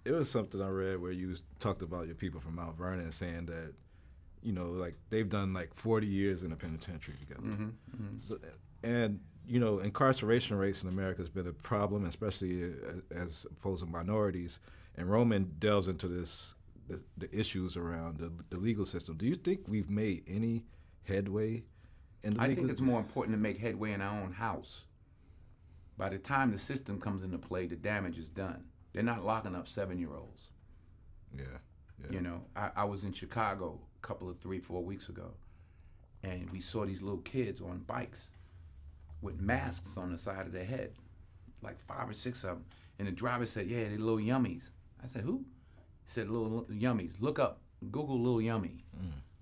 it was something I read where you talked about your people from Mount Vernon saying that, like they've done like 40 years in the penitentiary together. So, and incarceration rates in America has been a problem, especially as opposed to minorities. And Roman delves into the issues around the legal system. Do you think we've made any headway in the I legal? think it's more important to make headway in our own house. By the time the system comes into play, the damage is done. They're not locking up 7-year-olds. Yeah. I was in Chicago a couple of 3-4 weeks ago, and we saw these little kids on bikes with masks on the side of their head, like 5 or 6 of them. And the driver said, "Yeah, they're little yummies." I said, "Who?" He said, "Little yummies. Look up, Google Little Yummy."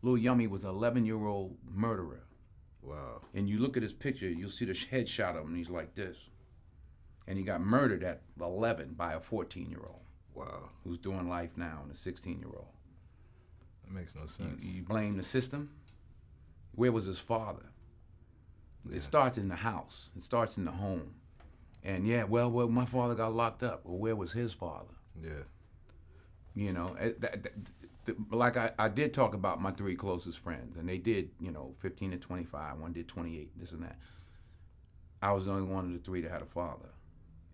Little Yummy was an 11-year-old murderer. Wow. And you look at his picture, you'll see the headshot of him, and he's like this. And he got murdered at 11 by a 14-year-old. Wow. Who's doing life now, and a 16-year-old. That makes no sense. You blame the system? Where was his father? Yeah. It starts in the house. It starts in the home. And well, my father got locked up. Well, where was his father? Yeah. Like I did talk about my 3 closest friends, and they did, 15 to 25. One did 28, this and that. I was the only one of the 3 that had a father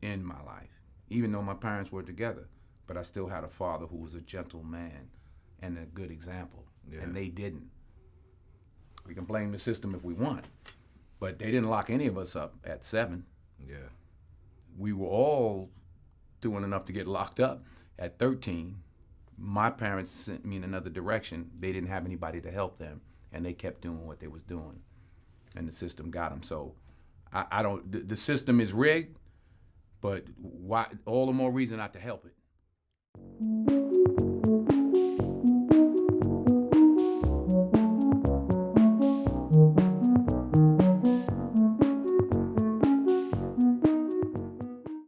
in my life, even though my parents were together. But I still had a father who was a gentle man and a good example, and they didn't. We can blame the system if we want, but they didn't lock any of us up at 7. Yeah. We were all doing enough to get locked up at 13. My parents sent me in another direction. They didn't have anybody to help them, and they kept doing what they was doing, and the system got them. So I don't. The system is rigged, but why? All the more reason not to help it.